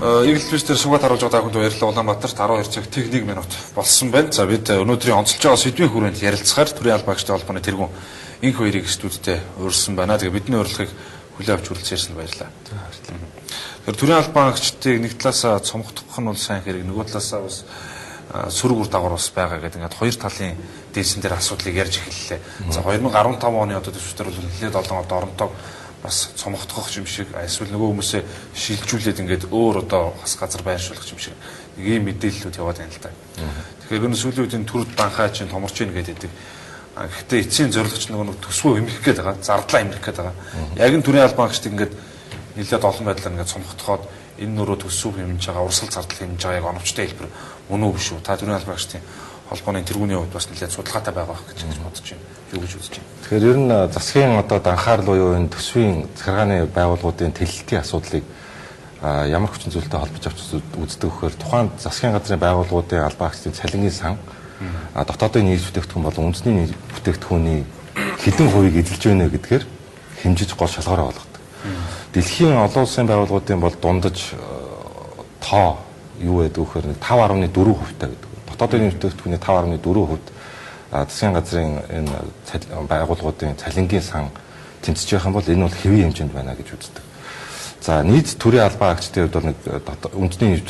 Eagle-Twist-ээр сугаад харуулж байгаа хүнд баярлалаа. Улаанбаатарт 12 цаг техник минут болсон байна. За бид өнөөдрийн онцолж байгаа сэдвийн хүрээнд ярилцахаар төрийн албаагчдын холбооны тэргүүн инх хоёрыг студидтэй урьдсан байна. Тэгээ бидний урилгыг хүлээн авч хүрэлцээрсэн баярлалаа. Тэр төрийн албаагчдыг нэг талаасаа цомгдох нь бол сайн хэрэг, нөгөө талаасаа бас сөрөг үр дагавар бас байгаа гэдэг. Ингээд хоёр талын дээдсэн дээр асуудлыг ярьж эхэллээ. За 2015 оны одоо төсвөр бол нэлээд олон одоо оронтойг бас цомгдох юм шиг эсвэл нөгөө хүмүүсээ шилжүүлээд ингээд өөр одоо хас газар байршуулах юм шиг нэг ийм мэдээллүүд яваад байна л да. Тэгэхээр энэ сүүлийн үеийн төрд банхаа чинь томорч ийн гэдэг. Гэхдээ эцсийн зорилгоч нөгөө төсвөө эмгэх гээд байгаа, зардлаа эмгэх гээд байгаа. Яг энэ төрийн албаагчдыг ингээд нэлээд олон байдлаар ингээд цомгдоход энэ нөрөө төсөв хэмжиж байгаа, урсгал зардал хэмжиж байгаа яг оновчтой хэлбэр мөн үү биш үү? Та төрийн албаагчдын холбооны тэргүүний хувьд бас нэлээд судалгаатай байгаа гэж бодож байна. Юу гэж үзэж байна? Тэгэхээр ер нь засгийн одоо данхаарал буюу энэ төсвийн захиргааны байгууллагуудын тэлэлтийн асуудлыг ямар хүчин зүйлтэй холбож авч үздэг вэхээр тухайн засгийн газрын байгууллагуудын албаагчдын цалингийн сан дотоодын нийт бүтээгдэхүүн болон үндэсний нийт бүтээгдэхүүний хэдэн хувийг эзэлж байна гэдгээр хэмжиж гол шалгаараа болгодог. Дэлхийн олон улсын байгууллагуудын бол дундаж тоо юу гэдэг вэхээр 5.4% гэдэг. Дотоодын нийт бүтээгдэхүүний 5.4% засгийн газрын энэ байгууллагуудын цалингийн сан тэмцэж байх юм бол энэ бол хэвийн хэмжээнд байна гэж үздэг. За нийт төрийн албаагчдын хувьд бол нэг үндэсний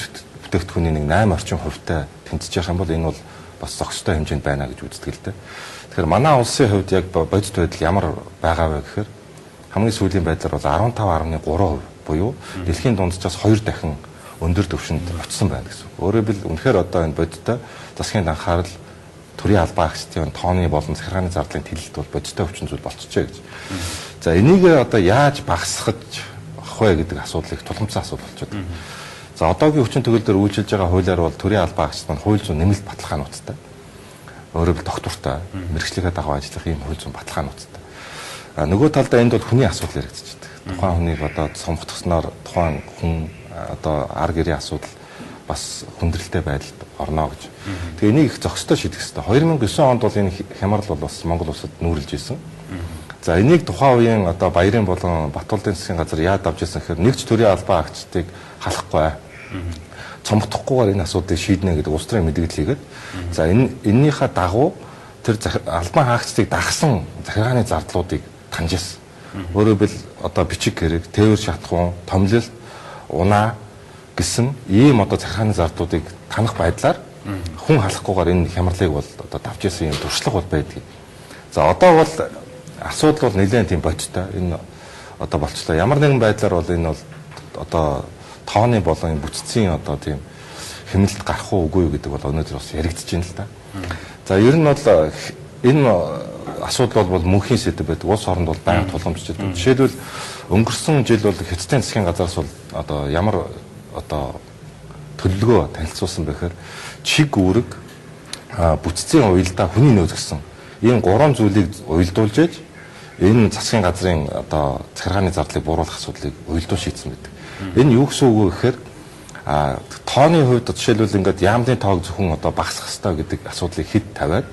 бүтээгдэхүүний нэг 8 орчим хувьтай тэмцэж байх юм бол энэ бол бас зохистой хэмжээнд байна гэж үздэг л дээ. Тэгэхээр манай улсын хувьд яг бодит байдал ямар байгаа вэ гэхээр хамгийн сүүлийн байдлаар бол 15.3% буюу дэлхийн дунджаас 2 дахин өндөр түвшинд очсон байна гэсэн. Өөрөөр хэлбэл үнэхээр одоо энэ бодиттой засгийн данхаарал төрийн албаагчдын тооны болон захиргааны зардлын тэлэлт бол бодиттой хүчин зүйл болчихжээ гэж. За энийг одоо яаж багасгах вэ гэдэг асуудал их тулгымцсан асуудал болчиход байна. За одоогийн хүчин төгөл дээр үйлчилж байгаа хуулиар бол төрийн албаагчид нь хууль зүйн нэмэлт баталгаануудтай. Өөрөөр хэлбэл доктортой мэргэжлийнхээ дагуу ажиллах ийм хууль зүйн баталгаануудтай. Нөгөө талдаа энд бол хүний асуудал яригдчихэж байна. Тухайн хүнийг одоо цомгдохсноор тухайн хүн одоо ар гэрийн асуудал бас хүндрэлтэй байдалд орно гэж. Тэгээ энийг их зохистой шийдэх хэрэгтэй. 2009 онд бол энэ хямрал бол бас Монгол улсад нүүрлж ирсэн. За энийг тухайн үеийн одоо Баярын болон Батуулдын засгийн газар яад авч ирсэн гэхээр нэгж төрийн албаагчдыг халахгүй. Цомгдохгүйгээр энэ асуудыг шийднэ гэдэг улс төрийн мэдээлэл хийгээд за энэнийхээ дагуу тэр албан хаагчдыг дагсан захиргааны зардлуудыг таньжсэн. Өөрөөр хэлбэл одоо бичиг хэрэг, тээвэр шатхуун, томлол, унаа гэсэн ийм одоо захиргааны зардлуудыг танах байдлаар хүн халахгүйгээр энэ хямралыг бол одоо давж ирсэн юм туршлага бол байдаг. За одоо бол асуудал бол нэлээд тийм бодиттой. Энэ одоо болчлоо. Ямар нэгэн байдлаар бол энэ бол одоо тооны болон бүтцийн одоо тийм хэмнэлт гарах уугүй гэдэг бол өнөөдөр бас яригдж байна л да. За ер нь бол энэ асуудал бол мөнхийн сэдв байдаг. Улс оронд бол байнга тулгамжиж байдаг. Жишээлбэл өнгөрсөн жил бол Хятадын засгийн газраас бол одоо ямар одоо төлөвлөгөө танилцуулсан бэхээр чиг үүрэг бүтцийн уялдаа хүний нөөц гэсэн ийм 3 зүйлийг уялдуулж ээж энэ засгийн газрын одоо захиргааны зардлыг бууруулах асуудлыг уялдуун шийдсэн байдаг. Энэ юу гэсэн үг вэ гэхээр тооны хувьд жишээлбэл ингээд яамдын тоог зөвхөн одоо багасгах хэрэгтэй гэдэг асуудлыг хэд тавиад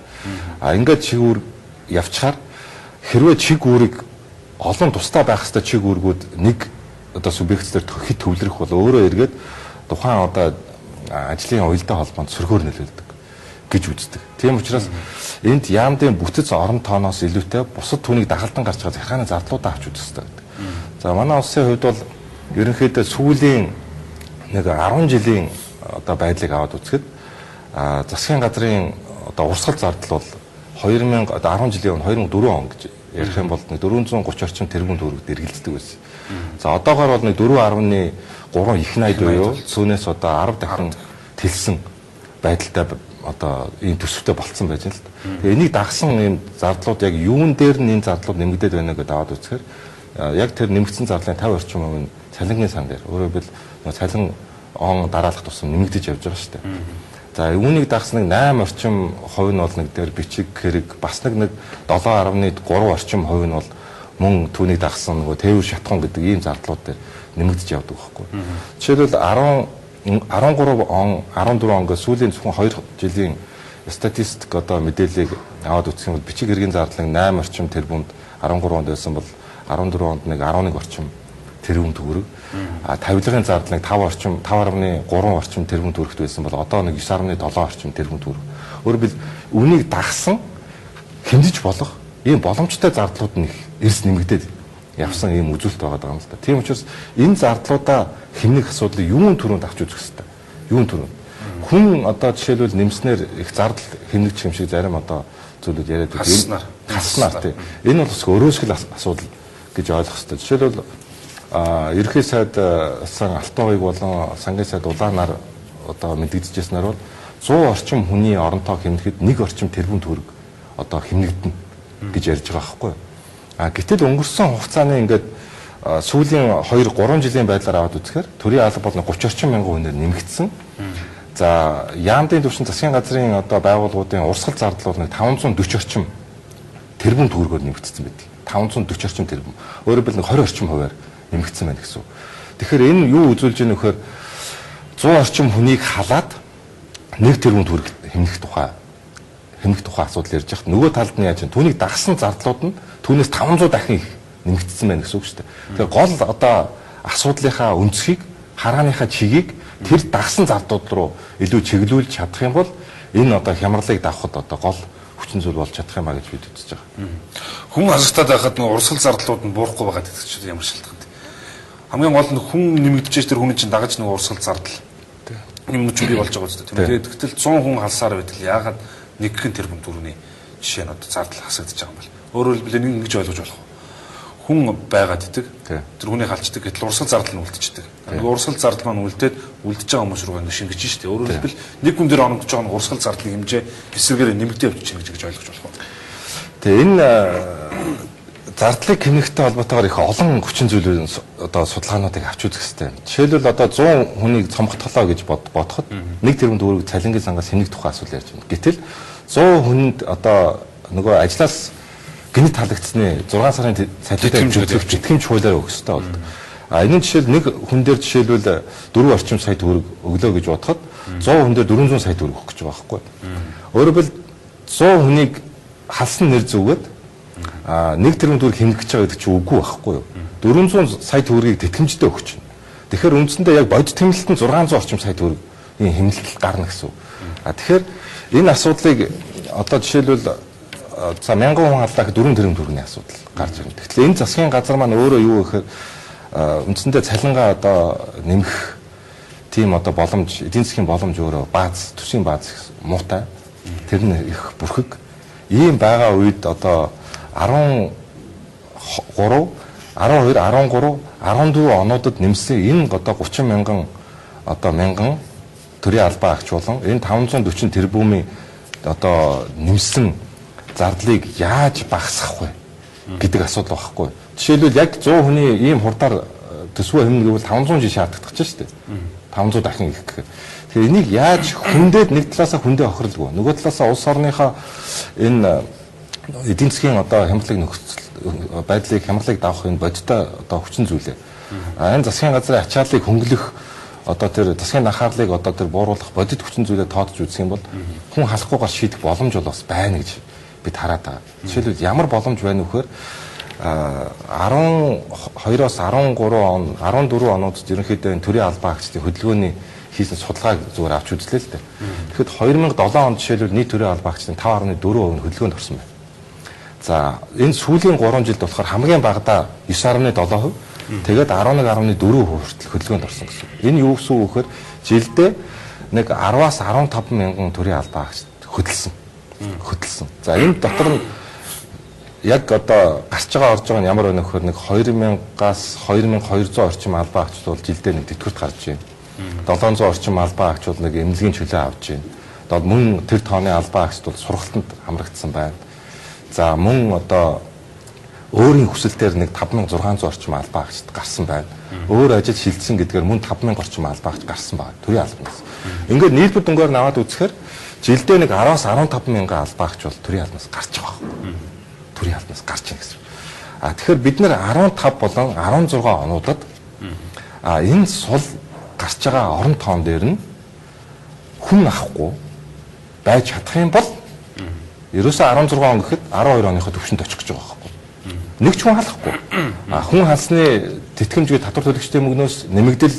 ингээд чиг үүрэг явчихаар хэрвээ чиг үүрэг олон тусдаа байх хэрэгтэй чиг үүргүүд нэг одоо субъектээр хэд төвлөрөх бол өөрөө эргээд тухайн одоо ажлын уялдаа холбоонд сөргөөр нөлөөлдөг гэж үздэг. Тийм учраас энд яамдын бүтэц орон тооноос илүүтэй бусад түүнийг дагалдан гарч байгаа захиргааны зардлуудаа авч үзэх хэрэгтэй гэдэг. За манай улсын хувьд бол ерөнхийдөө сүүлийн нэг 10 жилийн одоо байдлыг аваад үзэхэд засгийн газрын одоо урсгал зардал бол 10 жилийн өмнө 2004 он гэж ярих юм бол 430 орчим тэрбум төгрөгөд эргэлздэг байсан. За одоогоор бол нэг 4.3 их найд буюу сүүнээс одоо 10 дахин тэлсэн байдалтай одоо ийм төсөвтэй болцсон байж байна л да. Тэгээ энийг дагсан ийм зардлууд яг юун дээр нь энэ зардлууд нэмэгдээд байна гэдээ аваад үзэхээр яг тэр нэмэгдсэн зардлын 50 орчим хувь нь цалингийн сан дээр. Өөрөөр хэлбэл цалин он дараалах тусам нэмэгдэж явж байгаа шүү дээ. За үүнийг дагсан нэг 8 орчим хувь нь бол нэг дээр бичиг хэрэг бас нэг 7.3 орчим хувь нь бол мөн түүнийг дагсан нөгөө тээвэр шатхуун гэдэг ийм зардлууд дээр нэмэгдэж явдаг байхгүй. Жишээлбэл 13 он 14 он гэх сүүлийн зөвхөн 2 жилийн статистик одоо мэдээллийг аваад үзэх юм бол бичиг хэргийн зардлыг 8 орчим тэрбумд 13 онд байсан бол 14 онд нэг 11 орчим тэрбум төгрөг. тавилгын зардал нэг 5.3 орчим тэрбум төгрөгт байсан бол одоо нэг 9.7 орчим тэрбум төгрөг. Өөрөөр хэлбэл үнийг дагсан хэмжиж болох ийм боломжтой зардлууд нь эрс нэмэгдээд явсан ийм үзүүлэлт байгаа юм л да. Тийм учраас энэ зардлуудаа хэмнэх асуудлыг юун түрүүнд авч үзэх хэрэгтэй. Юун түрүүнд. Хүн одоо жишээлбэл нэмснээр их зардал хэмнэгдэх юм шиг зарим одоо зүйлүүд яриад байдаг. Хаснаар тийм. Энэ бол бас өрөөсгөл асуудал гэж ойлгох хэрэгтэй. Жишээлбэл ерөнхий сайд сан Алтан уяг болон сангийн сайд улаанаар одоо мэдэгдэжсэнээр бол 100 орчим хүний оронтой хэмнэхэд 1 орчим тэрбум төгрөг одоо хэмнэгдэнэ гэж ярьж байгаа байхгүй. Гэтэл өнгөрсөн хугацааны ингээд сүүлийн 2-3 жилийн байдлаар аваад үзэхээр төрийн алба бол 30 орчим мянган хүнээр нэмэгдсэн. За яамдын түвшин засгийн газрын одоо байгууллагуудын урсгал зардал бол 540 орчим тэрбум төгрөгөөр нэмэгдсэн байдаг. 540 орчим тэрбум. Өөрөөр хэлбэл 20 орчим хувиар нэмэгдсэн байна гэсэн. Тэгэхээр энэ юу үзүүлж байгаа нөхөр 100 орчим хүнийг халаад 1 тэрбум төгрөг хэмнэх тухай асуудал ярьж байхад нөгөө талд нь яаж вэ? Түүнийг дагсан зардлууд нь түүнээс 500 дахин их нэмэгдсэн байна гэсэн үг шүү дээ. Тэгэхээр гол одоо асуудлынхаа өнцгийг, харааныхаа чигийг тэр дагсан зардлууд руу илүү чиглүүлж чадах юм бол энэ одоо хямралыг давхад одоо гол хүчин зүйл болж чадах юм а гэж бид үзэж байгаа. Хүн хасагтаад байхад нөгөө урсгал зардлууд нь буурахгүй байгаа гэдэг чинь ямар шалтгаантай. Хамгийн гол нь хүн нэмэгдэж тэр хүний чинь дагаж нөгөө урсгал зардал юм чүрий болж байгаа үстэй. Тэгээд гэтэл 100 хүн халсаар байтал яагаад нэгхэн тэрбум төгрөгийн жишээ нь одоо зардал хасагдаж байгаа юм бол. Өөрөөр хэлбэл нэг ингэж ойлгож болох. Хүн байгаад идэг. Тэр хүний халчдаг гэтэл урсгал зардал нь үлдчихдэг. Нөгөө урсгал зардал маань үлдээд үлдэж байгаа хүмүүс рүү ингэ шингэж штэ. Өөрөөр хэлбэл нэг хүн дээр оромдож байгаа нь урсгал зардлын хэмжээ эсрэгээр нэмэгдээ явж чинь гэж ойлгож болох. Тэгээ энэ зардлыг хэмнэхтэй холбоотойгоор их олон хүчин зүйлүүд одоо судалгаануудыг авч үзэх хэрэгтэй. Жишээлбэл одоо 100 хүнийг цомготголоо гэж бодоход 1 тэрбум төгрөг цалингийн сангаас хэмнэх тухай асуудал ярьж байна. Гэтэл 100 хүнд одоо нөгөө ажлаас гинт халагдсны 6 сарын цалинтай тэтгэмж хуулиар өгөх хэрэгтэй болдог. Энэ нь жишээл нэг хүн дээр жишээлбэл 4 орчим сая төгрөг өглөө гэж бодоход 100 хүн дээр 400 сая төгрөг өгөх гэж байгаа байхгүй. Өөрөөр хэлбэл 100 хүнийг халсан нэр зүгээд 1 тэрбум төгрөг хэмнэх гэж байгаа гэдэг чинь үгүй байхгүй юу? 400 сая төгрөгийг тэтгэмжтэй өгч байна. Тэгэхээр үндсэндээ яг бодит тэмнэлтэнд 600 орчим сая төгрөгийн хэмнэлт гарна гэсэн үг. Тэгэхээр энэ асуудлыг одоо жишээлбэл за 1000 хүн халлаа гэхэд 4 тэрбум төгрөгийн асуудал гарч ирнэ. Тэгэхээр энэ засгийн газар маань өөрөө юу гэхээр үндсэндээ цалингаа одоо нэмэх тийм одоо боломж, эдийн засгийн боломж өөрөө бааз, төсвийн бааз муутай. Тэр нь их бүрхэг. Ийм байгаа үед одоо 12, 13, 14 онуудад нэмсэн энэ одоо 30 мянган төрийн албан агч болон энэ 540 тэрбумын одоо нэмсэн зардлыг яаж багасгах вэ гэдэг асуудал байхгүй. Жишээлбэл яг 100 хүний ийм хурдаар төсвөө хэмнэх гэвэл 500 жил шаарддаг ч шүү дээ. 500 дахин их гэх. Тэгэхээр энийг яаж хүндээд нэг талаасаа хүндээ охирлгүй. Нөгөө талаасаа улс орныхаа энэ эдийн засгийн одоо хямралыг нөхцөл байдлыг хямралыг давах энэ бодиттой одоо хүчин зүйлээ. Энэ засгийн газрын ачааллыг хөнгөлөх одоо тэр засгийн анхаарлыг одоо тэр бууруулах бодит хүчин зүйлээ тоодож үзэх юм бол хүн халахгүйгээр шийдэх боломж бол бас байна гэж бид хараад байгаа. Жишээлбэл ямар боломж байна вөхөр 12-оос 13 он 14 онуудад ерөнхийдөө энэ төрийн албан агчдын хөдөлгөөний хийсэн судалгааг зүгээр авч үзлээ л дээ. Тэгэхэд 2007 онд жишээлбэл нийт төрийн албан агчдын 5.4% нь хөдөлгөөнд орсон байна. За энэ сүүлийн 3 жилд болохоор хамгийн багадаа 9.7%, тэгээд 11.4% хүртэл хөдөлгөөнд орсон гэсэн. Энэ юу гэсэн үг вөхөр жилдээ нэг 10-аас 15 мянган төрийн албан агч хөдөлсөн. За энэ дотор нь яг одоо гарч байгаа орж байгаа нь ямар байна вөхөр нэг 2000-аас 2200 орчим албан агч бол жилдээ нэг тэтгэврт гарч байна. 700 орчим албан агч бол нэг эмнэлгийн чөлөө авч байна. Одоо мөн тэр тооны албан агчд бол сургалтанд хамрагдсан байна. За мөн одоо өөрийн хүсэлтээр нэг 5600 орчим албан агчд гарсан байна. Өөр ажил шилжсэн гэдгээр мөн 5000 орчим албан агч гарсан байна. Төрийн албанаас. Ингээд нийлбэр дүнгээр наваад үзэхээр жилдээ нэг 10-аас 15 мянган албан агч бол төрийн албанаас гарч байгаа. Төрийн албанаас гарч ийн гэсэн. Тэгэхээр бид нэр 15 болон 16 онуудад энэ сул гарч байгаа орон тоон дээр нь хүн авахгүй байж чадах юм бол ерөөсөө 16 он гэхэд 12 оныхоо төвшөнд очих гэж байгаа байхгүй. нэг ч хүн халахгүй. Хүн халсны тэтгэмжийг татвар төлөгчдийн мөнгнөөс нэмэгдэл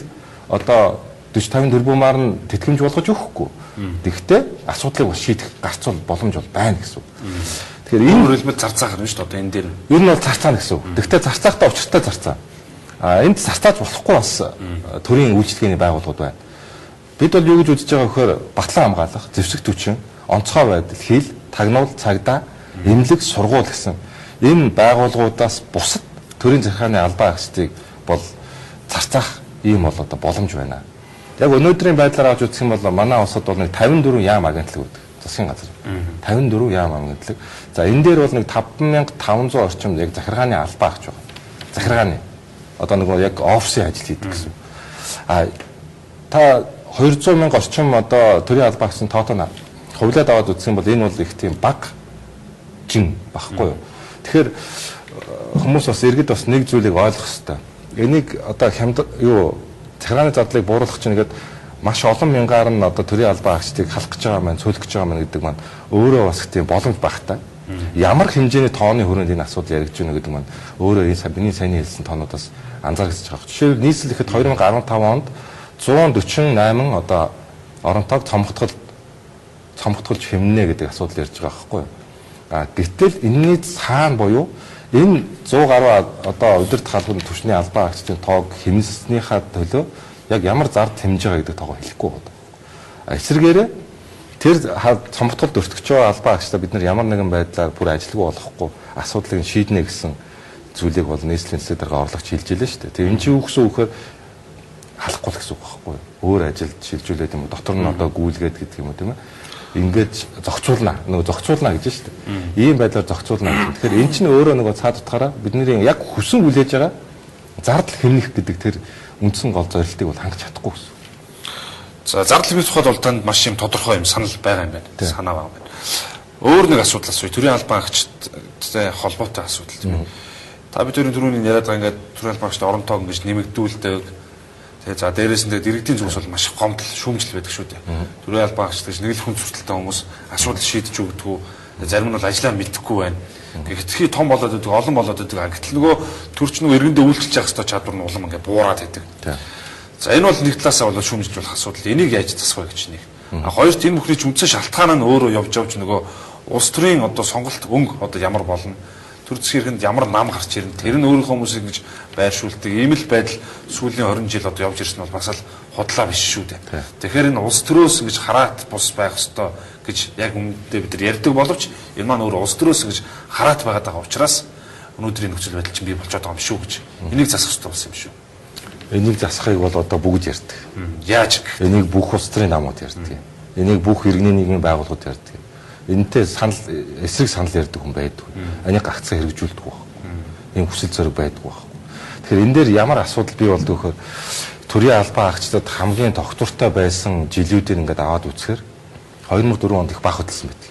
одоо 40-50 тэрбумаар нь тэтгэмж болгож өгөхгүй. Тэгэхдээ асуудлыг бас шийдэх гарцуул боломж бол байна гэсэн үг. Тэгэхээр энэ хөрөлмөд зарцаах нь шүү дээ одоо энэ дээр. Ер нь бол зарцаана гэсэн үг. Тэгэхдээ зарцаахтаа учиртай зарцаа. Энд зарцааж болохгүй бас төрийн үйлчлэгээний байгууллагууд байна. Бид бол юу гэж үзэж байгаа вөхөр батлан хамгаалах, зэвсэг түвшин, онцгой байдал, хил, тагнуул, цагдаа, эмнэлэг, сургууль гэсэн энэ байгууллагуудаас бусад төрийн захиргааны албаа агчдыг бол зарцаах ийм бол одоо боломж байна. Яг өнөөдрийн байдлаар авч үзэх юм бол манай улсад бол нэг 54 яам агентлаг үүдэг. Засгийн газар. 54 яам агентлаг. За энэ дээр бол нэг 5500 орчим яг захиргааны албаа агч байгаа. Захиргааны одоо нэг яг офисын ажил хийдэг гэсэн. Та 200 мянга орчим одоо төрийн албаа агчийн тоотоо хувлаад аваад үзэх юм бол энэ бол их тийм баг жин багхгүй юу. Тэгэхээр хүмүүс бас иргэд бас нэг зүйлийг ойлгох хэрэгтэй. Энийг одоо захиргааны зардлыг бууруулах чинь нэгэд маш олон мянгаар нь одоо төрийн албаа агчдыг халах гэж байгаа маань, цөөлөх гэж байгаа маань гэдэг маань өөрөө бас тийм боломж багтай. Ямар хэмжээний тооны хүрээнд энэ асуудал яригдж байна гэдэг маань өөрөө миний сайн хэлсэн тоонуудаас анзаарч байгаа. Жишээлбэл нийслэл ихэд 2015 онд 148 одоо оронтойг цомгтголж хэмнэ гэдэг асуудал ярьж байгаа байхгүй юу. Гэтэл энэний цаана буюу энэ 100 гаруй одоо удирдах халбаны түвшний албаа агчдын тоог хэмнэснийхаа төлөө яг ямар зард хэмжиж байгаа гэдэг тоогоо хэлэхгүй байна. Эсвэргээрээ тэр цомгтголд өртгөж байгаа албаа агчдаа бид нар ямар нэгэн байдлаар бүр ажилгүй болохгүй асуудлыг шийднэ гэсэн зүйлийг бол нийслэлийн засаг дарга орлогч хэлж илээ шүү дээ. Тэгээ энэ чинь юу гэсэн үг вэ? Халахгүй гэсэн үг байхгүй юу? Өөр ажилд шилжүүлээд юм уу? Дотор нь одоо гүйлгээд гэдэг юм уу тийм ээ? Ингээд зохицуулна. Нөгөө зохицуулна гэж шүү дээ. Ийм байдлаар зохицуулна. Тэгэхээр эн чинь өөрөө нөгөө цаад утгаараа бидний яг хүсэн хүлээж байгаа зардал хэмнэх гэдэг тэр үндсэн гол зорилтыг бол хангаж чадахгүй гэсэн. За зардал хэмнэх тухайд бол танд маш юм тодорхой юм санал байгаа юм байна. Санаа байгаа юм байна. Өөр нэг асуудал асууя. Төрийн албан агчтай холбоотой асуудал тийм ээ. Та бидний түрүүний яриад байгаа ингээд төрийн албан агчтай орон тоог ингэж нэмэгдүүлдэг. Тэгээ за дээрээс нь дэргэдийн зүгс бол маш гомдол шүүмжил байдаг шүү дээ. Төрийн албан агч гэж нэг л хүн зөрчилтэй хүмүүс асуудал шийдэж өгдөг. Зарим нь бол ажлаа мэдхгүй байна. Гэхдээ том болоод идэг, олон болоод идэг. Гэтэл нөгөө төрч нөгөө иргэндээ үйлчлж явах ёстой чадвар нь улам ингээд буураад идэг. За энэ бол нэг талаасаа бол шүүмжиж болох асуудал. Энийг яаж засах вэ гэж нэг. Хоёрт энэ бүхний үндсэн шалтгаан нь өөрөө явж нөгөө улс төрийн одоо сонголт өнгө одоо ямар болно? Төр засгийн хэрэгэнд ямар нам гарч ирнэ? Тэр нь өөрийнхөө хүмүүсийг гэж байршуулдаг. Ийм л байдал сүүлийн 20 жил одоо явж ирсэн бол бас л худлаа биш шүү дээ. Тэгэхээр энэ улс төрөөс ингэж хараат бус байх ёстой гэж яг үүндээ бид нар ярьдаг боловч энэ маань өөр улс төрөөс гэж хараат байгаад байгаа учраас өнөөдрийн нөхцөл байдал чинь бий болчиход байгаа юм шүү гэж. Энийг засах ёстой болсон юм шүү. Энийг засахыг бол одоо бүгд ярьдаг. Яаж? Энийг бүх улс төрийн намууд ярьдаг. Энийг бүх иргэний нийгмийн байгууллагууд ярьдаг. Энэтэй эсрэг санал ярьдаг хүн байдаг. Энийг гагцаа хэрэгжүүлдэг байх. Ийм хүсэл зориг байдаг байх. Тэгэхээр энэ дээр ямар асуудал бий болдог вөхөр төрийн албан агчдад хамгийн тогтвортой байсан жилүүдээр ингээд аваад үзэхээр 2004 онд их бага хөдөлсөн байдаг.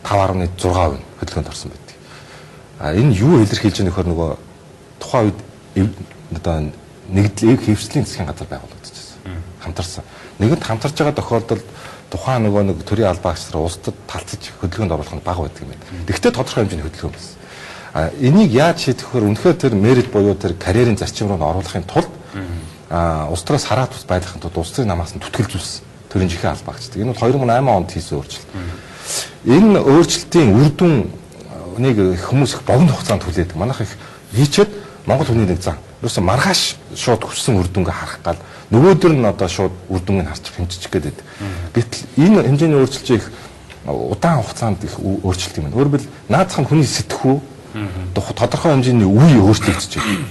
5.6% хөдөлгөөнд орсон байдаг. Энэ юу илэрхийлж байгаа нөхөр нөгөө тухайн үед одоо нэгдлийг хэвшлийн засгийн газар байгуулагдчихсан. Хамтарсан. Нэгэнт хамтарч байгаа тохиолдолд тухайн нөгөө нэг төрийн албан агчдаар улсад талцаж хөдөлгөөнд оруулах нь бага байдаг юм байна. Гэхдээ тодорхой хэмжээний хөдөлгөөн байсан. Энийг яаж шийдэхээр үнэхээр тэр мерит буюу тэр карьерийн зарчим руу оруулахын тулд улс төрөөс хараат ус байдлахын тулд улс төрийн намаас нь түтгэлзүүлсэн төрийн жинхэнэ албан агчдаг. Энэ бол 2008 онд хийсэн өөрчлөлт. Энэ өөрчлөлтийн үр дүнийг хүмүүс их богино хугацаанд хүлээдэг. Манайх их хийчихэд Монгол хүний нэг зан. Ерөөсөө маргааш шууд хүссэн үр дүнгээ харах гал нөгөөдөр нь одоо шууд үр дүнгийг харчих хэмжиж гээд байдаг. Гэтэл энэ хэмжээний өөрчлөлт их удаан хугацаанд их өөрчлөлт юм байна. Өөрөөр хэлбэл наадах нь хүний сэтгхүү тодорхой хэмжээний үе өөрчлөгдөж байна.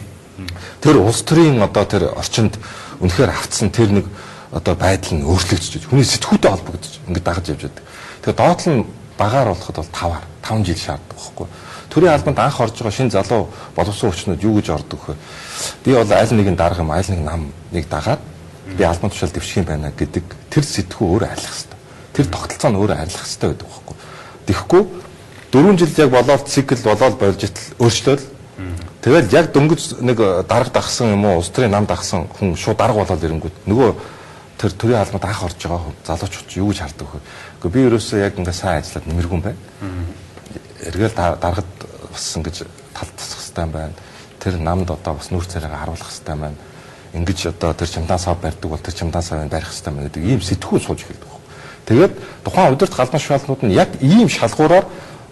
Тэр улс төрийн одоо тэр орчинд үнэхээр автсан тэр нэг одоо байдал нь өөрчлөгдөж хүний сэтгхүүтэй холбогдож ингээд дагаж явж байдаг. Тэгэхээр доотлол нь багаар болоход бол 5 жил шаарддаг байхгүй. Төрийн албанд анх орж байгаа шинэ залуу боловсон хүчнүүд юу гэж ордог вэ? Би бол аль нэгэн дарга юм, аль нэг нам нэг дагаад би албан тушаал дэвших юм байна гэдэг тэр сэтгхүү өөрөө арилах хэрэгтэй. Тэр тогтолцоо нь өөрөө арилах хэрэгтэй байдаг байхгүй. Тэгэхгүй 4 жил яг болоод цикл болоод болж итл өөрчлөөл. Тэгэл яг дөнгөж нэг дарга дагсан юм уу, улс төрийн нам дагсан хүн шууд дарга болоод ирэнгүүт нөгөө тэр төрийн албанд анх орж байгаа залуучууд юу гэж хардаг вэ? Гэхдээ би ерөөсөө яг ингээ сайн ажиллаад нэмэргүй юм байна. Эргээл даргад бас ингэж талдсах хэрэгтэй байна. Тэр намд одоо бас нүүр царайгаа харуулах хэрэгтэй байна. Ингэж одоо тэр чамдан сав барьдаг бол тэр чамдан савыг барих хэрэгтэй байна гэдэг ийм сэтгүүл сууж эхэлдэг байна. Тэгээд тухайн удирдах галбан шалгуулнууд нь яг ийм шалгуураар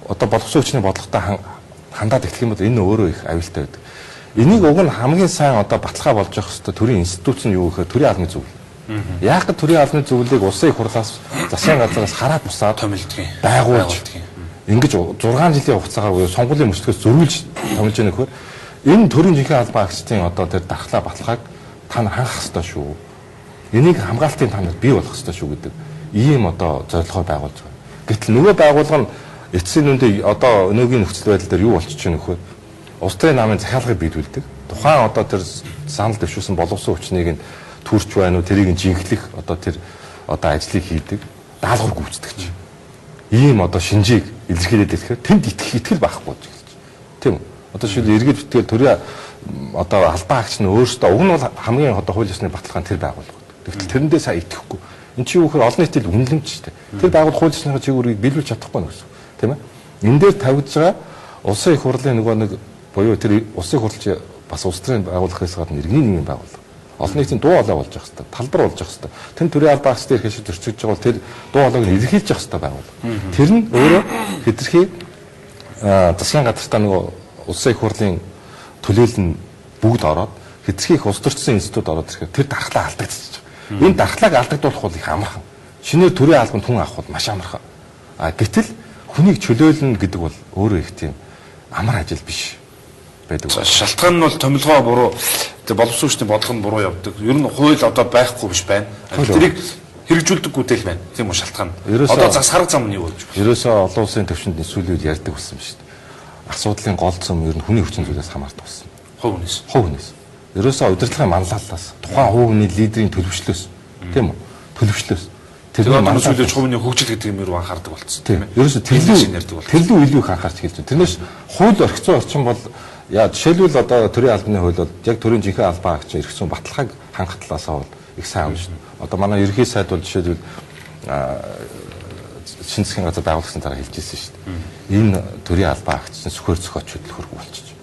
одоо боловсон хүчний бодлоготой хандаад эхлэх юм бол энэ өөрөө их аюултай байдаг. Энийг уг нь хамгийн сайн одоо баталгаа болж явах хэрэгтэй төрийн институт нь юу гэхээр төрийн албаны зөвлөл. Яг л төрийн албаны зөвлөлийг улсын их хурлаас засгийн газраас хараад бусаад томилдгийг байгуулж ингэж 6 жилийн хугацаагаар буюу сонгуулийн мөрчлөөс зөрүүлж томилж байгаа нөхөр энэ төрийн жинхэнэ албан агчдын одоо тэр дархлаа баталгааг та нар хангах хэрэгтэй шүү. Энийг хамгаалтын танад бий болгох хэрэгтэй шүү гэдэг ийм одоо зорилгоо байгуулж байгаа. Гэтэл нөгөө байгууллага нь эцсийн үндэ одоо өнөөгийн нөхцөл байдал дээр юу болчихж байгаа нөхөр улс төрийн намын захиалгыг биелүүлдэг. Тухайн одоо тэр санал дэвшүүлсэн боловсон хүчнийг нь төрч байна уу тэрийг нь жинхлэх одоо тэр одоо ажлыг хийдэг даалгавар гүйцэтгэж. Ийм одоо шинжийг илэрхийлээд ирэхээр тэнд итгэл байхгүй гэж хэлж. Тийм үү? Одоо шил иргэд битгээл төрийн одоо албан агч нь өөрөөсөө уг нь бол хамгийн одоо хууль ёсны баталгаа нь тэр байгууллага. Тэгвэл тэрэндээ сайн итгэхгүй. Энд чинь юу гэхээр олон нийтэд үнэлэмж шүү дээ. Тэр байгууллага хууль ёсны чиглэлийг биелүүлж чадахгүй гэсэн. Тийм ээ? Энэ дээр тавьж байгаа улсын их хурлын нөгөө нэг буюу тэр улсын их хурлч бас улс төрийн байгууллагаас гадна иргэний нийгмийн байгууллага. Олон нийтийн дуу хоолой болж явах хэрэгтэй, талбар болж явах хэрэгтэй. Тэр төрийн албан агчдын эрх ашиг зөрчиж байгаа бол тэр дуу хоолойг нь илэрхийлж явах хэрэгтэй байгууллага. Тэр нь өөрөө хэтэрхий засгийн газартаа нөгөө улсын их хурлын төлөөлөл нь бүгд ороод хэтэрхий их улс төрчсөн институт ороод ирэхээр тэр дархлаа алдагдчихж байгаа. Энэ дархлааг алдагдуулах бол их амархан. Шинээр төрийн албанд хүн авах бол маш амархан. Гэтэл хүнийг чөлөөлнө гэдэг бол өөрөө их тийм амар ажил биш байдаг. Шалтгаан нь бол томилгоо буруу боловсон хүчний бодлого нь буруу явдаг. Ер нь хууль одоо байхгүй биш байна. Тэрийг хэрэгжүүлдэггүй тэл байна. Тийм үү шалтгаан. Одоо сарга зам нь юу гэж байна? Ерөөсөө олон улсын төвшөнд нисүүлэл ярьдаг болсон юм шүү дээ. Асуудлын гол зам ер нь хүний хүчин зүйлээс хамаардаг болсон. Хувь хүнээс. Хувь хүнээс. Ерөөсөө удирдлагын манлайлалаас тухайн хувь хүний лидерийн төлөвшлөөс тийм үү? Төлөвшлөөс. Тэр манлайлалж хувийн хөгжил гэдэг юм руу анхаардаг болцсон тийм ээ. Ерөөсөө тэрлүү илүү их анхаарч хэлж байна. Тэрнээс хууль орхицсон орчин бол яа жишээлбэл одоо төрийн албаны хууль бол яг төрийн жинхэнэ албан агч эрх зүйн баталгааг хангах талаасаа бол их сайн юм шин. Одоо манай ерөнхий сайд бол жишээлбэл шинэ засгийн газар байгуулсан дараа хэлжсэн шүү дээ. Энэ төрийн албан агч зөвхөр зохиоч хөдөлгөөргүй болчих.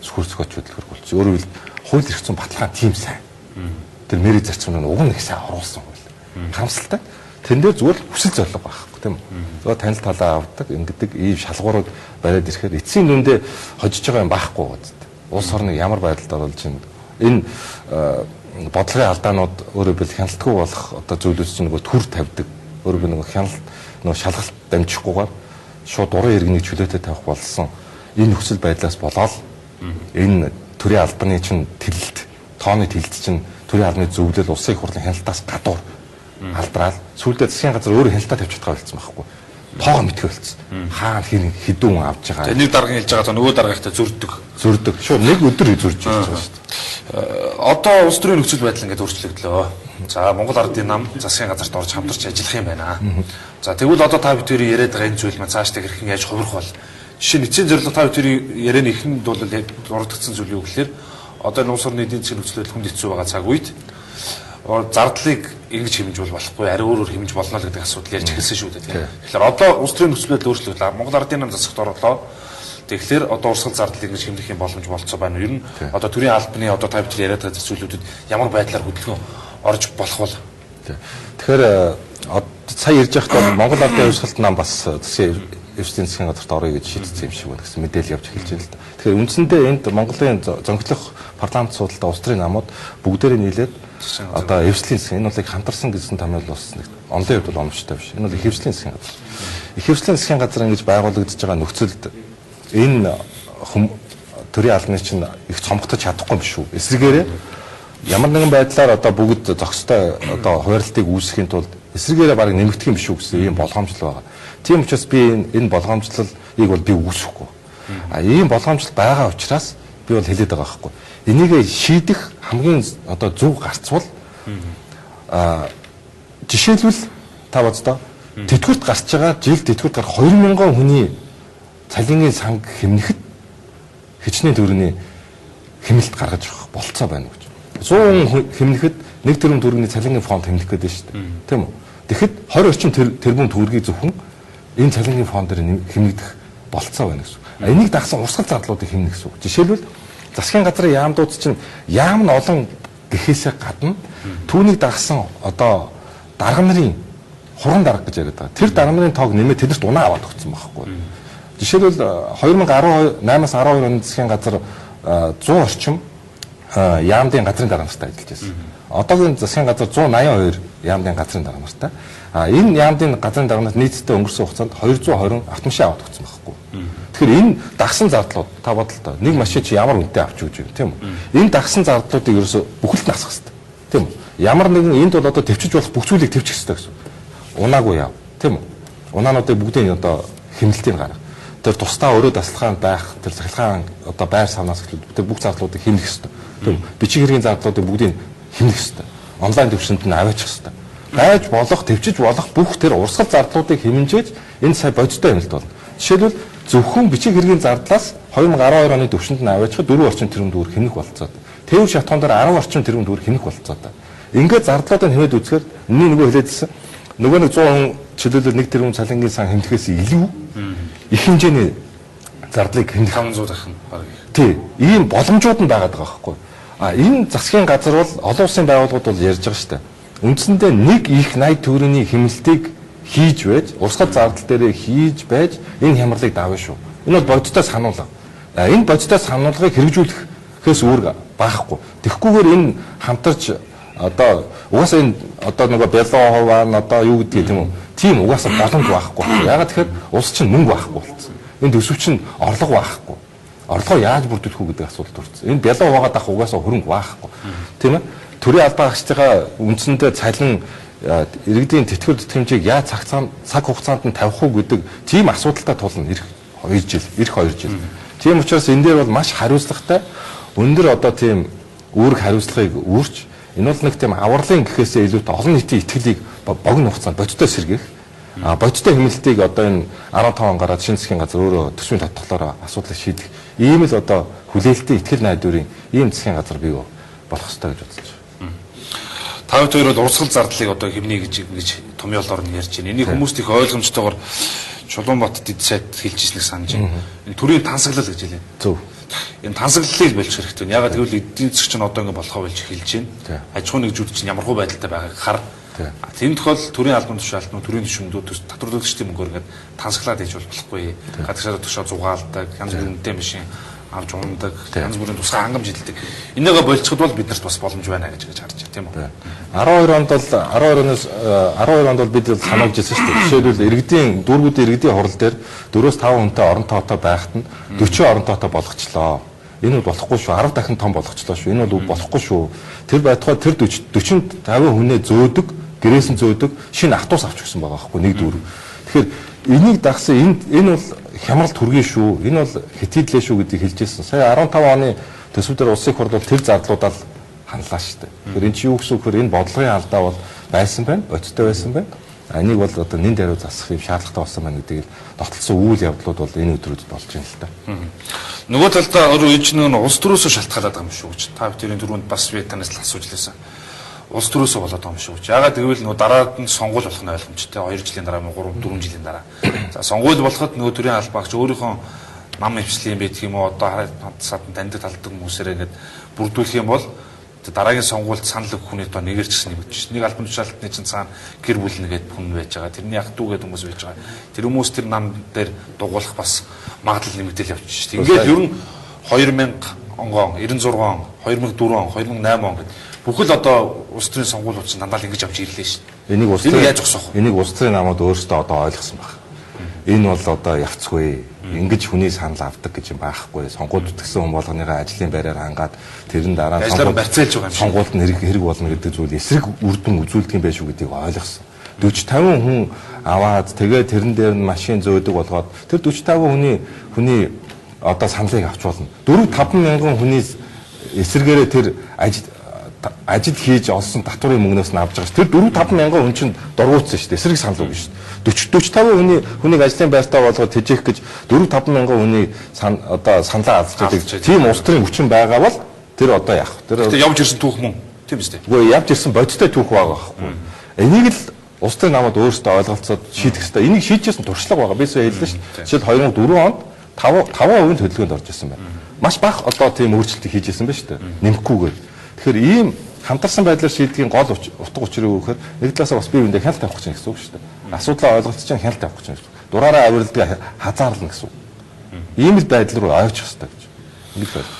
Зөвхөр зохиоч хөдөлгөөргүй болчих. Өөрөөр хэлбэл хууль эрх зүйн баталгаа тийм сайн. Тэр мэри зарцуулна уг нь их сайн оруулсан хууль. Харамсалтай. Тэн дээр зүгээр хүсэл зориг байхгүй тийм үү. Зөв танил талаа авдаг ингэдэг ийм шалгуурууд бариад ирэхээр эцсийн дүндээ хожиж байгаа юм байхгүй гэдэг. Улс орныг ямар байдалд оруулж байна. Энэ бодлогын алдаанууд өөрөө бил хяналтгүй болох одоо зүйлүүд чинь нөгөө төр тавьдаг. Өөрөө би нөгөө хяналт нөгөө шалгалт дамжихгүйгээр шууд уран иргэнийг чөлөөтэй тавих болсон. Энэ нөхцөл байдлаас болоод энэ төрийн албаны чинь тэлэлт, тооны тэлэлт чинь төрийн албаны зөвлөл улсын их хурлын хяналтаас гадуур алдраад сүүлдээ засгийн газар өөрөө хяналтаа тавьчих таа болсон байхгүй. Тоогоо мэдхээ болсон. Хаана хэдүүн авч байгаа. Нэг дарга хэлж байгаа то нөгөө даргатай зөрдөг. Шууд нэг өдөр зөрж байгаа шүү дээ. Одоо улс төрийн нөхцөл байдал ингээд өөрчлөгдлөө. За Монгол Ардын нам засгийн газарт орж хамтарч ажиллах юм байна. За тэгвэл одоо та бүхэн яриад байгаа энэ зүйл маань цаашдаа хэрхэн яаж хувирах бол жишээ нь эцсийн зорилго та бүхэн ярианы ихэнд бол дурддагсан зүйл юу гэхээр одоо энэ улс орны эдийн засгийн нөхцөл байдал хүнд хэцүү байгаа цаг үед зардлыг ингэж хэмжиж болохгүй ари өөрөөр хэмжиж болно л гэдэг асуудал ярьж эхэлсэн шүү дээ. Тэгэхээр одоо улс төрийн нөхцөл байдал өөрчлөгдлөө. Монгол Ардын нам засагт орлоо. Тэгэхээр одоо урсгал зардлыг ингэж хэмжих юм боломж болцоо байна. Ер нь одоо төрийн албаны одоо та бүхэн яриад байгаа зүйлүүдэд ямар байдлаар хөдөлгөөн орж болох бол. Тэгэхээр сая ирж байхдаа Монгол Ардын хувьсгалт нам бас засгийн эрчим засгийн газарт орё гэж шийдсэн юм шиг байна гэсэн мэдээлэл явж эхэлж байна л да. Тэгэхээр үндсэндээ энд Монголын зөнгөлөх парламент суудалтай улс төрийн намууд бүгдээрээ нийлээд одоо эвслийн засгийн энэ бол их хамтарсан гэсэн томьёол болсон. Онлын хувьд бол оновчтой биш. Энэ бол их эвслийн засгийн газар. Их эвслийн засгийн газар ингэж байгуулагдаж байгаа нөхцөлд энэ төрийн албаны чинь их цомгтож чадахгүй юм шүү. Эсвэргээрээ ямар нэгэн байдлаар одоо бүгд зохистой одоо хуваарлтыг үүсгэхийн тулд эсвэргээрээ баг нэмэгдэх юм шүү гэсэн ийм болгоомжлол байгаа. Тийм учраас би энэ болгоомжлолыг бол би үүсэхгүй. Ийм болгоомжлол байгаа учраас би бол хэлээд байгаа байхгүй. Энийг шийдэх хамгийн одоо зөв гарцвал жишээлбэл та боддоо тэтгэврт гарч байгаа жил тэтгэврт гарах 2000 хүний цалингийн санг хэмнэхэд хичнээн төгрөгийн хэмнэлт гаргаж авах болцоо байна гэж. 100 хэмнэхэд 1 тэрбум төгрөгийн цалингийн фонд хэмнэх гэдэг шүү дээ. Тийм үү? Тэгэхэд 20 орчим тэрбум төгрөгийг зөвхөн энэ цалингийн фонд дээр хэмнэгдэх болцоо байна гэсэн. Энийг дагсан урсгал зардлуудыг хэмнэ гэсэн үг. Жишээлбэл засгийн газрын яамдууд чинь яам нь олон гэхээсээ гадна түүнийг дагсан одоо дарга нарын хуран дарга гэж яриад байгаа. Тэр дарга нарын тоог нэмээд тэдэрт унаа аваад өгсөн байхгүй. Жишээлбэл 2018-аас 12 оны засгийн газар 100 орчим яамдын газрын дарга нартай ажиллаж байсан. Одоогийн засгийн газар 182 яамдын газрын дарга нартай. Энэ яамдын газрын дарга нарт нийтдээ өнгөрсөн хугацаанд 220 автомашин аваад өгсөн байхгүй. Тэгэхээр энэ дагсан зардлууд та бодлоо. Нэг машин чи ямар үнэтэй авч өгч юм тийм үү? Энэ дагсан зардлуудыг ерөөсө бүхэлд нь асах хэрэгтэй. Тийм үү? Ямар нэгэн энд бол одоо төвчж болох бүх зүйлийг төвчих хэрэгтэй гэсэн. Унаагүй яав. Тийм үү? Унаануудыг бүгдийг одоо хэмнэлтийг гарга. Тэр тусдаа өөрөө дасгалгаанд байх, тэр цахилгаан одоо байр савнаас эхлээд тэр бүх зардлуудыг хэмнэх хэрэгтэй. Тийм үү? Бичиг хэргийн зардлуудыг бүгдийг хэмнэх хэрэгтэй. Онлайн төвшөнд нь аваачих хэрэгтэй. Байж болох, төвчж болох бүх тэр урсгал зардлуудыг хэмжиж энэ сая бодиттой хэмнэлт болно. Жишээлбэл зөвхөн бичиг хэргийн зардлаас 2012 оны төвшөнд нь аваачихад 4 орчим тэрбум төгрөг хэмнэх болцоод. Тээвэр шатхуун дээр 10 орчим тэрбум төгрөг хэмнэх болцоод. Ингээд зардлуудыг хэмээд үзэхээр миний нөгөө хэлээдсэн нөгөө нэг 100 хүн чөлөөлөл 1 тэрбум цалингийн сан хэмнэхээс илүү их хэмжээний зардлыг хэмнэх 500 дахин баг. Тий, ийм боломжууд нь байгаад байгаа байхгүй. Энэ засгийн газар бол олон улсын байгууллагууд бол ярьж байгаа шүү дээ. Үндсэндээ нэг их 80 төгрөгийн хэмнэлтийг хийж байж, урсгал зардал дээрээ хийж байж энэ хямралыг давна шүү. Энэ бол бодиттой сануулга. Энэ бодиттой сануулгыг хэрэгжүүлэхээс өөр байхгүй. Тэгэхгүйгээр энэ хамтарч одоо угаасаа энэ одоо нөгөө бялон ховаан одоо юу гэдгийг тийм үү? Тийм угаасаа боломж байхгүй. Ягаад тэгэхээр улс чинь мөнгө байхгүй болсон. Энэ төсөв чинь орлого байхгүй. Орлогоо яаж бүрдүүлэх үү гэдэг асуудал төрсөн. Энэ бялон хуваагаад авах угаасаа хөрөнгө байхгүй. Тийм ээ? Төрийн албан хаагчдаа үндсэндээ цалин иргэдийн тэтгэвэр тэтгэмжийг яаж цаг хугацаанд нь тавих уу гэдэг тийм асуудалтай тулна эх 2 жил. Тийм учраас энэ дээр бол маш хариуцлагатай өндөр одоо тийм үүрэг хариуцлагыг үүрч энэ бол нэг тийм авралын гэхээсээ илүүтэй олон нийтийн итгэлийг богино хугацаанд бодиттой сэргээх бодиттой хэмнэлтийг одоо энэ 15 он гараад шинэ засгийн газар өөрөө төсвийн татгалаараа асуудлыг шийдэх ийм л одоо хүлээлттэй итгэл найдварын ийм засгийн газар бий болох ёстой гэж бодож байна. Тавд хоёр бол урсгал зардлыг одоо хэмнэе гэж томьёолоор нь ярьж байна. Энийг хүмүүст их ойлгомжтойгоор Чулуунбат дэд сайд хэлжсэн санаж байна. Энэ төрийн тансаглал гэж хэлээ. Зөв. Энэ тансаглалыг болж хэрэгтэй. Ягаад гэвэл эдийн засаг чинь одоо ингэ болохоо болж эхэлж байна. Аж ахуйн нэгжүүд чинь ямархуу байдалтай байгааг хар. Тийм тохиолдолд төрийн албан тушаалтнууд, төрийн түвшиндүүд татварлуулагчдын мөнгөөр ингэ тансаглаад хийж болохгүй. Гадагшаа тушаа зугаалдаг, янз бүрийн үнэтэй машин авч ундаг, янз бүрийн тусгай хангамж хилдэг. Энийгээ болцоход бол биднэрт бас боломж байна гэж харж байна, тийм үү? 12 онд бол бид сануулж ирсэн шүү дээ. Жишээлбэл иргэдийн дүүргүүдийн иргэдийн хурал дээр 4-5 хүнтэй орон тоотой байхад нь 40 орон тоотой болгочлоо. Энэ бол болохгүй шүү. 10 дахин том болгочлоо шүү. Энэ бол болохгүй шүү. Тэр байтугай тэр 40-50 хүнээ зөөдөг, гэрээс нь зөөдөг шинэ автобус авч өгсөн байгаа байхгүй нэг дүүрэг. Тэгэхээр энийг дагсан энэ бол хямрал түргэн шүү. Энэ бол хэтийдлээ шүү гэдгийг хэлжсэн. Сая 15 оны төсвөдөр улсын хурл бол тэр зардлуудаа ханлаа шүү дээ. Тэгэхээр энэ чи юу гэсэн үг вэ? Энэ бодлогын алдаа бол байсан байна, бодиттой байсан байна. Энийг бол одоо нэн даруй засах юм шаардлагатай болсон байна гэдгийг тогтолцсон үйл явдлууд бол энэ өдрүүд болж байна л та. Нөгөө талдаа өөрөө ээж нэг улс төрөөсөө шалтгаалаад байгаа юм шүү гэж. Та бүхэн түрүүнд бас би танаас л асууж лээсэн. Улс төрөөсөө болоод байгаа юм шүү гэж. Ягаад гэвэл нөгөө дараад нь сонгуул болох нь ойлгомжтой. 2 жилийн дараа, 3-4 жилийн дараа. За сонгуул болоход нөгөө төрийн албаагч өөрийнхөө нам хвшлийн байдаг юм уу одоо хараад садан таньдаг талдаг хүмүүсээрээ ингээд бүрдүүлэх юм бол дараагийн сонгуульд санал өгөх хүний тоо нэгэрч гэсэн юм биш. Нэг албан тушаалтны чинь цаана гэр бүл нэгэд хүн байж байгаа. Тэрний ах トゥ гэдэг хүмүүс байж байгаа. Тэр хүмүүс тэр нам дээр дугуулах бас магадлал нэмэгдэл явчих шүү дээ. Ингээд ер нь 2000 он, 96 он, 2004 он, 2008 он гэдэг бүхэл одоо улс төрийн сонгуулиуд чинь дандаа л ингэж явж ирлээ шүү дээ. Энийг яаж зогсоох вэ? Энийг улс төрийн намууд өөрсдөө одоо ойлгосон байна. Энэ бол одоо явцгүй. Ингэж хүний санал авдаг гэж юм байхгүй. Сонгуульд үтгсэн хүн болгоныхаа ажлын байраар хангаад тэрэн дараа сонгуульд нь хэрэг болно гэдэг зүйл эсрэг үр дүн үзүүлдэг юм байх шүү гэдгийг ойлгосон. 40-50 хүн аваад тэгээ тэрэн дээр нь машин зөөдөг болгоод тэр 40-50 хүний одоо саналыг авч болно. 4-5 мянган хүний эсрэгээрээ тэр ажил хийж олсон татварын мөнгнөөс нь авч байгаа ш. Тэр 4-5 мянган хүн чинь дургуутсан шүү дээ. Эсрэг санал үг шүү дээ. 40-50 хүнийг ажлын байртаа болгоод тэжээх гэж 4-5 мянган хүний одоо саналаа алдчихдаг. Тийм улс төрийн хүчин байгаа бол тэр одоо яах вэ? Тэр явж ирсэн түүх мөн. Тийм үстэй. Үгүй явж ирсэн бодиттой түүх байгаа байхгүй. Энийг л улс төрийн намууд өөрсдөө ойлголцоод шийдэх хэрэгтэй. Энийг шийдэжсэн туршлага байгаа. Би сая хэллээ шүү дээ. Жишээл 2004 онд 5% төлөвлөгөөнд орж ирсэн байна. Маш бага одоо тийм өөрчлөлтийг хийж ирсэн байна шүү дээ. Нэмэхгүйгээр. Тэгэхээр ийм хамтарсан байдлаар шийдгийн гол утга учир юу гэхээр нэг талаасаа бас бие биендээ хяналт авах гэж гэсэн үг шүү дээ. Асуудлаа ойлголцож чинь хяналт авах гэж байна. Дураараа авиралдаг хазаарлна гэсэн үг. Ийм л байдал руу очих хэрэгтэй гэж. Нэг байл.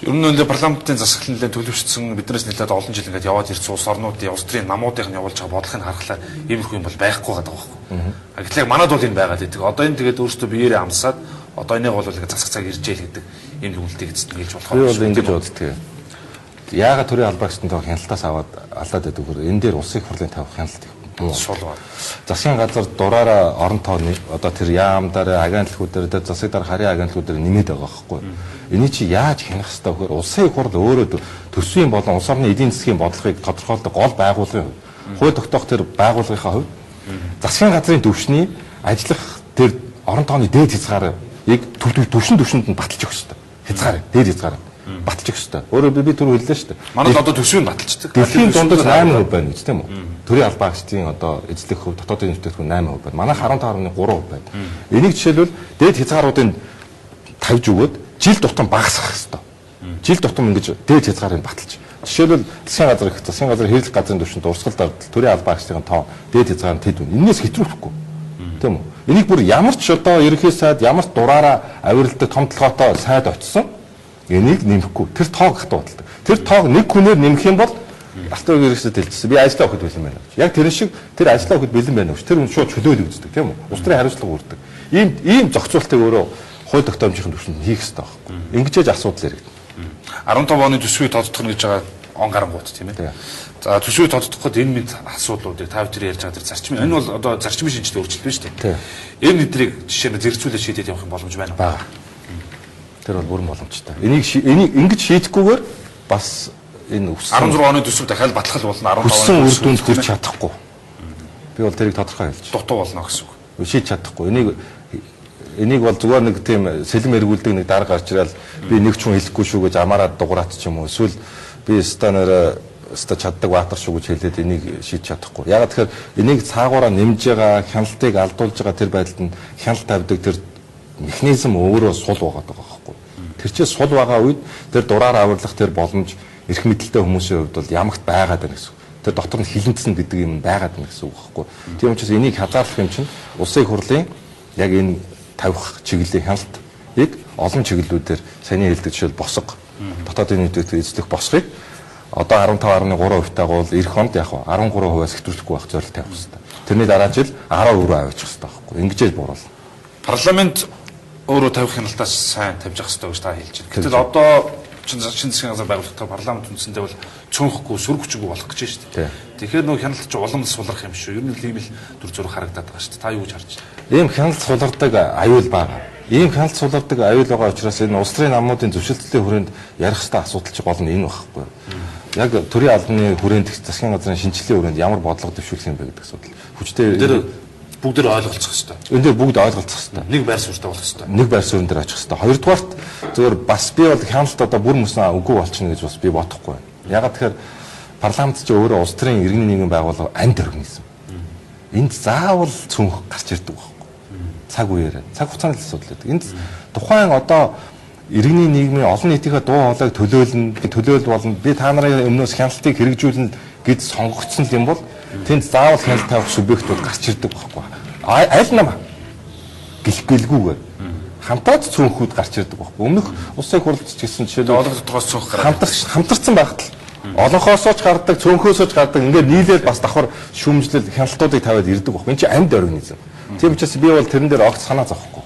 Ер нь нэлээд парламентын засаглалын төлөвшсөн биднээс нэлээд олон жил ингээд яваад ирсэн улс орнуудын улс төрийн намуудыг нь явуулж байгаа бодлогыг харахлаа иймэрхүү юм бол байхгүй байгаа байхгүй. Гэтэл манад бол энэ байгаад идэг. Одоо энэ тэгээд өөрсдөө биеэрээ амсаад одоо энийг бол ингээд засах цаг ирж ял гэдэг ийм зүйлийг эцэст нэлж болох. Би бол ингэж боддөг. Яагаад төрийн албаа гэсэн тоо хяналтаас аваад алдаад байдаг вэ? Энэ дээр улсын их хурлын тавих хяналт сул ба. Засгийн газар дураараа орон тооны одоо тэр яам дараа агентлагууд дээр засаг дараа харийн агентлагууд дээр нэмээд байгаа байхгүй. Эний чи яаж хянах хэрэгтэй вэ гэхээр улсын их хурл өөрөө төсвийн болон улс орны эдийн засгийн бодлогыг тодорхойлдог гол байгууллагын хууль тогтоох тэр байгууллагынхаа хувьд засгийн газрын төвшний ажиллах тэр орон тооны дээд хязгаарыг төвшөнд нь баталж өгөх хэрэгтэй. Хязгаар дээд хязгаар баталж өгөх хэрэгтэй. Өөрөө би түр хэллээ шүү дээ. Манайд одоо төсвийг баталждаг. Дэлхийн дундаж 8% байна гэж тийм үү? Төрийн албаа агчдын одоо эзлэх хөв дотоодын нэмэгдэх 8% байна. Манайх 15.3% байна. Энийг жишээлбэл дээд хязгааруудыг тавьж өгөөд жил тутам багасгах хэрэгтэй. Жил тутам ингэж дээд хязгаарыг баталж. Жишээлбэл засгийн газар хэрэглэх газрын түвшинд урсгал дардал төрийн албаа агчдын тоо дээд хязгаар нь тэд байна. Энээс хэтрүүлэхгүй. Тийм үү? Энийг бүр ямар ч одоо ерөнхий сайд ямар ч дураараа авиралдаг том толгойтой сайд очсон. Энийг нэмэхгүй. Тэр тоог хатуудалдаг. Тэр тоог нэг хүнээр нэмэх юм бол алтан үеийн хэрэгсэд хэлчихсэн. Би ажиллаа өгөхөд бэлэн байна гэж. Яг тэр шиг тэр ажиллаа өгөхөд бэлэн байна гэж. Тэр хүн шууд чөлөөлөж үздэг, тийм үү? Улс төрийн хариуцлага үүрдэг. Ийм зохицуултыг өөрөө хууль тогтоомжийн түвшинд хийх хэрэгтэй байхгүй. Ингэжээж асуудал яригдана. 15 оны төсвийг тодтогно гэж байгаа он гарангууд тийм ээ. За төсвийг тодтогоход энэ мэд асуудлуудыг та бүхэн ярьж байгаа тэр зарчим. Энэ бол одоо зарчмын шинжилгээ өөрчлөлт байна шүү дээ. Энэ нэтрийг жишээ нь зэрэгцүүлээд шийдээд явах юм боломж байна уу? Бага. Тэр бол бүрэн боломжтой. Энийг ингэж шийдэхгүйгээр бас энэ 16 оны төсөв дахиад батлах болно 15 оны үр дүнд хүрч чадахгүй. Би бол тэрийг тодорхой хэлж. Дутуу болно гэсэн үг. Шийдэж чадахгүй. Энийг бол зүгээр нэг тийм сэлэм эргүүлдэг нэг дарга гарч ирэл би нэг ч хүн хэлэхгүй шүү гэж амаараад дугуурат ч юм уу. Эсвэл би станаар чаддаг баатар шүү гэж хэлээд энийг шийдэж чадахгүй. Ягаад тэгэхээр энийг цаагаараа нэмж байгаа хяналтыг алдуулж байгаа тэр байдалд нь хяналт тавьдаг тэр механизм өөрөө сул байгаа байхгүй. Тэр чинь сул байгаа үед тэр дураар авирлах тэр боломж эрх мэдэлтэй хүмүүсийн хувьд бол ямагт байгаад байна гэсэн. Тэр дотор нь хилэнцэн гэдэг юм байгаад байна гэсэн үг байхгүй. Тийм учраас энийг хязгаарлах юм чинь улсын их хурлын яг энэ тавих чиглэлийн хяналтыг олон чиглэлүүдээр саний хэлдэг жишээл босго дотоодын нийтийн эзлэх босгыг одоо 15.3% тагуул эх онд яг 13%-аас хэтрүүлэхгүй байх зорилт тавих хэрэгтэй. Тэрний дараа жил 10% авчих хэрэгтэй байхгүй. Ингэж бууруулна. Парламент өөрөө тавих хяналтаас сайн тавьж явах хэрэгтэй гэж та хэлж байна. Гэтэл одоо шинэ засгийн газар байгуулагдсан парламент үндсэндээ бол цөөнхгүй сөрөг хүчгүй болох гэж байна шүү дээ. Тэгэхээр нөх хяналт чи улам сулрах юм шүү. Ер нь ийм л дүр зураг харагдаад байгаа шүү дээ. Та юу гэж харж байна? Ийм хяналт сулардаг аюул бага. Ийм хяналт сулардаг аюул байгаа учраас энэ улс төрийн намуудын зөвшөлтлийн хүрээнд ярих хэвээр асуудал чи гол нь энэ байхгүй. Яг төрийн албаны хүрээнд засгийн газрын шинжилгээний хүрээнд ямар бодлого дэвшүүлэх юм бэ гэдэг асуудал. Хүчтэй бүгд ойлголцох хэрэгтэй. Энд дээр бүгд ойлголцох хэрэгтэй. Нэг байр суурьтай болох хэрэгтэй. Нэг байр суурин дээр очих хэрэгтэй. Хоёрдугаарт зөвөр бас би бол хяналт одоо бүр мөснө үгүй болчихно гэж бас би бодохгүй байна. Ягаад тэгэхээр парламент ч өөрөө улс төрийн иргэний нийгэм байгууллага анд организм. Энд заавал цөөнх гарч ирдэг байхгүй. Цаг үеэр цаг хугацааны асуудал гэдэг. Энд тухайн одоо иргэний нийгмийн олон нийтийнхээ дуу хоолойг төлөөлөл болно. Би та нарын өмнөөс хяналтыг хэрэгжүүлнэ гэж сонгогдсон юм бол тэнд заавал хяналт тавих субъектууд гарч ирдэг байхгүй. Аль нам гэлгүйгээр хамтаад цөөнхүүд гарч ирдэг байхгүй. Өмнөх улсын хурлч гэсэн жишээлбэл олон дотроос цөөнх гараад хамтарсан байхад л олонхоосоо ч гардаг, цөөнхөөсөө ч гардаг. Ингээд нийлээд бас давхар шүүмжлэл хяналтуудыг тавиад ирдэг байхгүй. Энэ чинь амьд организм. Тийм учраас би бол тэрэн дээр огт санаа зовхгүй.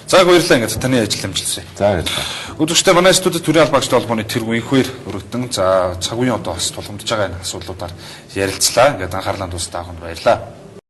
За баярлалаа ингээд таны ажил амжилтсаа. За баярлалаа. Өдөртөө манай студид төрийн албаагч холбооны тэргүүн инхвэр өргөдөн за цаг үеийн одоо бас тулгамдж байгаа энэ асуудлуудаар ярилцлаа. Ингээд анхаарлаа дуустаа авахд баярлалаа.